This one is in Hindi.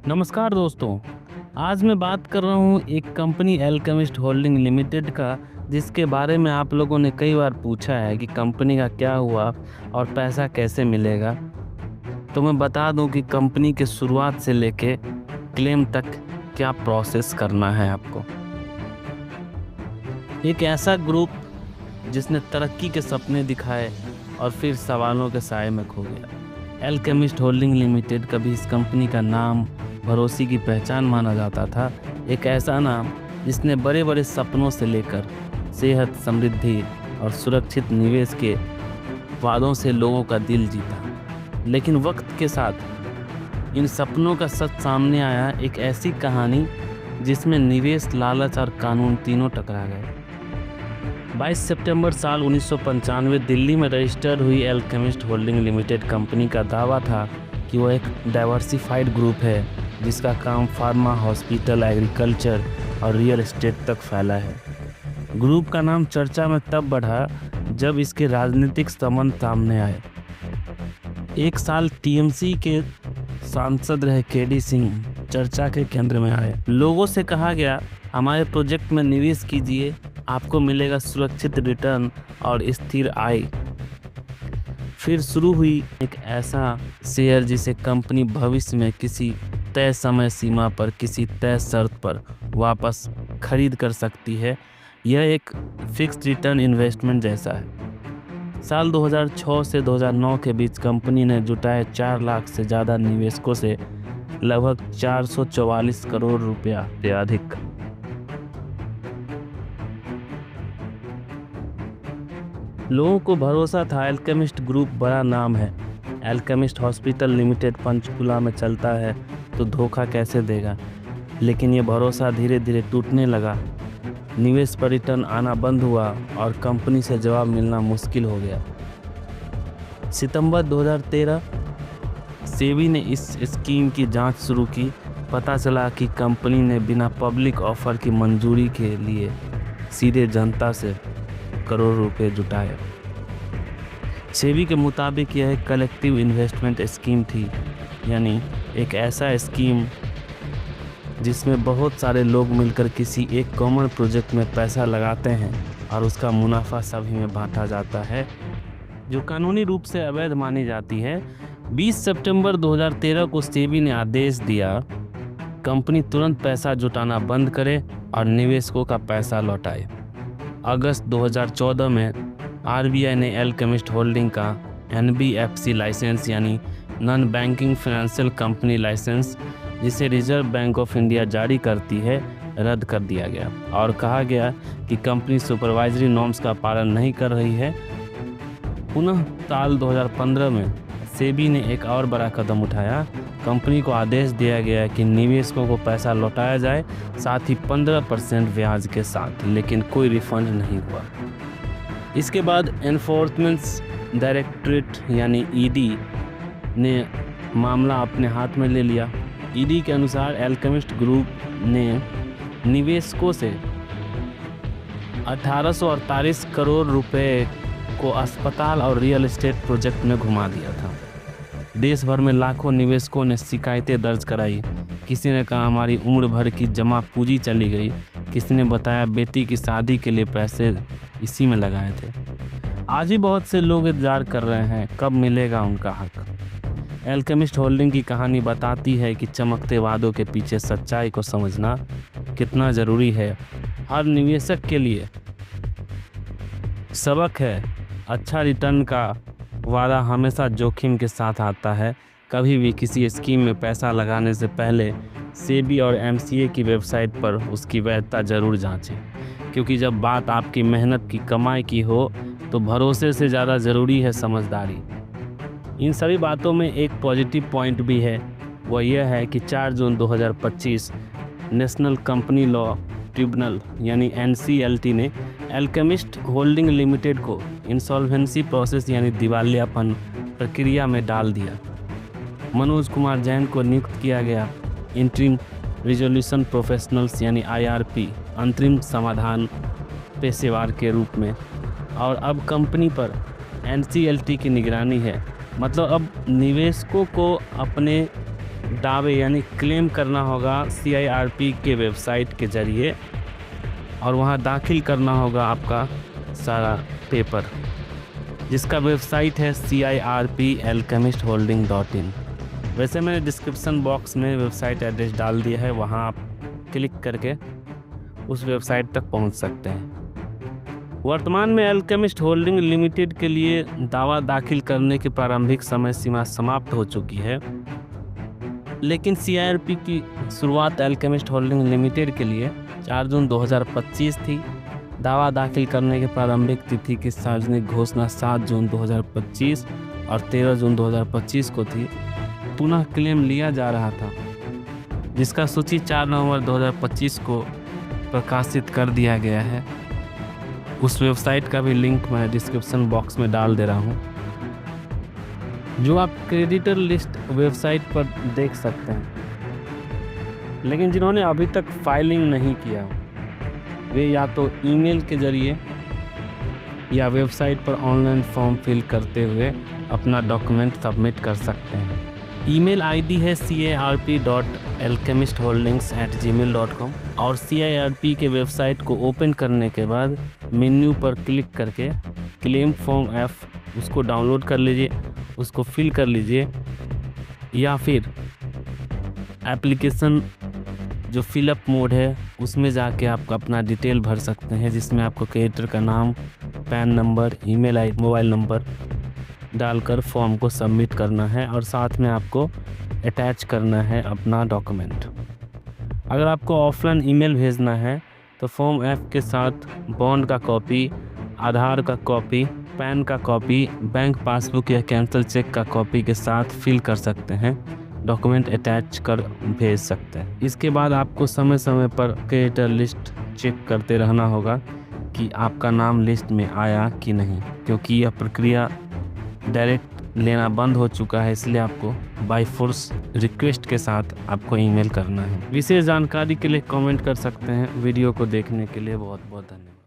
नमस्कार दोस्तों। आज मैं बात कर रहा हूँ एक कंपनी अल्केमिस्ट होल्डिंग लिमिटेड का, जिसके बारे में आप लोगों ने कई बार पूछा है कि कंपनी का क्या हुआ और पैसा कैसे मिलेगा। तो मैं बता दूं कि कंपनी के शुरुआत से लेके क्लेम तक क्या प्रोसेस करना है आपको। एक ऐसा ग्रुप जिसने तरक्की के सपने दिखाए और फिर सवालों के साए में खो गया। अल्केमिस्ट होल्डिंग लिमिटेड कभी इस कंपनी का नाम भरोसे की पहचान माना जाता था। एक ऐसा नाम जिसने बड़े बड़े सपनों से लेकर सेहत, समृद्धि और सुरक्षित निवेश के वादों से लोगों का दिल जीता। लेकिन वक्त के साथ इन सपनों का सच सामने आया। एक ऐसी कहानी जिसमें निवेश, लालच और कानून तीनों टकरा गए। 22 सितंबर साल 1995 दिल्ली में रजिस्टर्ड हुई अल्केमिस्ट होल्डिंग लिमिटेड कंपनी का दावा था कि वह एक डाइवर्सिफाइड ग्रुप है जिसका काम फार्मा, हॉस्पिटल, एग्रीकल्चर और रियल एस्टेट तक फैला है। ग्रुप का नाम चर्चा में तब बढ़ा जब इसके राजनीतिक संबंध सामने आए। एक साल टीएमसी के सांसद रहे केडी सिंह चर्चा के केंद्र में आए। लोगों से कहा गया, हमारे प्रोजेक्ट में निवेश कीजिए, आपको मिलेगा सुरक्षित रिटर्न और स्थिर आय। फिर शुरू हुई एक ऐसा शेयर जिसे कंपनी भविष्य में किसी तय समय सीमा पर किसी तय शर्त पर वापस खरीद कर सकती है। यह एक फिक्स्ड रिटर्न इन्वेस्टमेंट जैसा है। साल 2006 से 2009 के बीच कंपनी ने जुटाए 4 लाख से ज़्यादा निवेशकों से लगभग 444 करोड़ रुपया से अधिक। लोगों को भरोसा था अल्केमिस्ट ग्रुप बड़ा नाम है, अल्केमिस्ट हॉस्पिटल लिमिटेड पंचकुला में चलता है, तो धोखा कैसे देगा। लेकिन ये भरोसा धीरे धीरे टूटने लगा। निवेश पर रिटर्न आना बंद हुआ और कंपनी से जवाब मिलना मुश्किल हो गया। सितंबर 2013 सेबी ने इस स्कीम की जांच शुरू की। पता चला कि कंपनी ने बिना पब्लिक ऑफर की मंजूरी के लिए सीधे जनता से करोड़ रुपए जुटाए। सेबी के मुताबिक यह एक कलेक्टिव इन्वेस्टमेंट स्कीम थी, यानी एक ऐसा स्कीम जिसमें बहुत सारे लोग मिलकर किसी एक कॉमन प्रोजेक्ट में पैसा लगाते हैं और उसका मुनाफा सभी में बांटा जाता है, जो कानूनी रूप से अवैध मानी जाती है। 20 सितंबर 2013 को सेबी ने आदेश दिया, कंपनी तुरंत पैसा जुटाना बंद करे और निवेशकों का पैसा लौटाए। अगस्त 2014 में आरबीआई ने अल्केमिस्ट होल्डिंग का एनबीएफसी लाइसेंस यानी non banking financial company licence, जिसे रिजर्व बैंक ऑफ इंडिया जारी करती है, रद्द कर दिया गया और कहा गया कि कंपनी सुपरवाइजरी नॉर्म्स का पालन नहीं कर रही है। पुनः साल 2015 में सेबी ने एक और बड़ा कदम उठाया। कंपनी को आदेश दिया गया कि निवेशकों को पैसा लौटाया जाए, साथ ही 15% ब्याज के साथ, लेकिन कोई रिफंड नहीं हुआ। इसके बाद एनफोर्समेंट डायरेक्टरेट यानी ईडी ने मामला अपने हाथ में ले लिया। ईडी के अनुसार अल्केमिस्ट ग्रुप ने निवेशकों से 1848 करोड़ रुपए को अस्पताल और रियल एस्टेट प्रोजेक्ट में घुमा दिया था। देश भर में लाखों निवेशकों ने शिकायतें दर्ज कराई। किसी ने कहा हमारी उम्र भर की जमा पूंजी चली गई, किसी ने बताया बेटी की शादी के लिए पैसे इसी में लगाए थे। आज भी बहुत से लोग इंतजार कर रहे हैं कब मिलेगा उनका हक। अल्केमिस्ट होल्डिंग की कहानी बताती है कि चमकते वादों के पीछे सच्चाई को समझना कितना ज़रूरी है। हर निवेशक के लिए सबक है, अच्छा रिटर्न का वादा हमेशा जोखिम के साथ आता है। कभी भी किसी स्कीम में पैसा लगाने से पहले सेबी और एमसीए की वेबसाइट पर उसकी वैधता ज़रूर जांचें, क्योंकि जब बात आपकी मेहनत की कमाई की हो तो भरोसे से ज़्यादा ज़रूरी है समझदारी। इन सभी बातों में एक पॉजिटिव पॉइंट भी है, वह यह है कि 4 जून 2025 नेशनल कंपनी लॉ ट्रिब्यूनल यानी एनसीएलटी ने अल्केमिस्ट होल्डिंग लिमिटेड को इंसॉल्वेंसी प्रोसेस यानी दिवालियापन प्रक्रिया में डाल दिया। मनोज कुमार जैन को नियुक्त किया गया इंटरिम रिजोल्यूशन प्रोफेशनल्स यानी आईआरपी अंतरिम समाधान पेशेवर के रूप में, और अब कंपनी पर एनसीएलटी की निगरानी है। मतलब अब निवेशकों को अपने दावे यानी क्लेम करना होगा CIRP के वेबसाइट के ज़रिए, और वहाँ दाखिल करना होगा आपका सारा पेपर, जिसका वेबसाइट है CIRPalchemistholding.in। वैसे मैंने डिस्क्रिप्शन बॉक्स में वेबसाइट एड्रेस डाल दिया है, वहाँ आप क्लिक करके उस वेबसाइट तक पहुँच सकते हैं। वर्तमान में अल्केमिस्ट होल्डिंग लिमिटेड के लिए दावा दाखिल करने की प्रारंभिक समय सीमा समाप्त हो चुकी है, लेकिन CIRP की शुरुआत अल्केमिस्ट होल्डिंग लिमिटेड के लिए 4 जून 2025 थी। दावा दाखिल करने की प्रारंभिक तिथि की सार्वजनिक घोषणा 7 जून 2025 और 13 जून 2025 को थी। पुनः क्लेम लिया जा रहा था, जिसका सूची 4 नवंबर 2025 को प्रकाशित कर दिया गया है। उस वेबसाइट का भी लिंक मैं डिस्क्रिप्शन बॉक्स में डाल दे रहा हूँ, जो आप क्रेडिटर लिस्ट वेबसाइट पर देख सकते हैं। लेकिन जिन्होंने अभी तक फाइलिंग नहीं किया, वे या तो ईमेल के ज़रिए या वेबसाइट पर ऑनलाइन फॉर्म फिल करते हुए अपना डॉक्यूमेंट सबमिट कर सकते हैं। ईमेल आईडी है CIRP.alchemistholdings@gmail.com, और CIRP के वेबसाइट को ओपन करने के बाद मेन्यू पर क्लिक करके क्लेम फॉर्म F उसको डाउनलोड कर लीजिए, उसको फिल कर लीजिए, या फिर एप्लीकेशन जो फिलअप मोड है उसमें जाके आप अपना डिटेल भर सकते हैं, जिसमें आपको क्रेडिटर का नाम, pan number, email ID, mobile number डालकर फॉर्म को सबमिट करना है, और साथ में आपको अटैच करना है अपना डॉक्यूमेंट। अगर आपको ऑफलाइन ईमेल भेजना है तो फॉर्म F के साथ बॉन्ड का कॉपी, आधार का कॉपी, पैन का कॉपी, बैंक पासबुक या कैंसिल चेक का कॉपी के साथ फिल कर सकते हैं, डॉक्यूमेंट अटैच कर भेज सकते हैं। इसके बाद आपको समय समय पर क्रेडिटर लिस्ट चेक करते रहना होगा कि आपका नाम लिस्ट में आया कि नहीं, क्योंकि यह प्रक्रिया डायरेक्ट लेना बंद हो चुका है, इसलिए आपको बाय फोर्स रिक्वेस्ट के साथ आपको ईमेल करना है। विशेष जानकारी के लिए कमेंट कर सकते हैं। वीडियो को देखने के लिए बहुत बहुत धन्यवाद।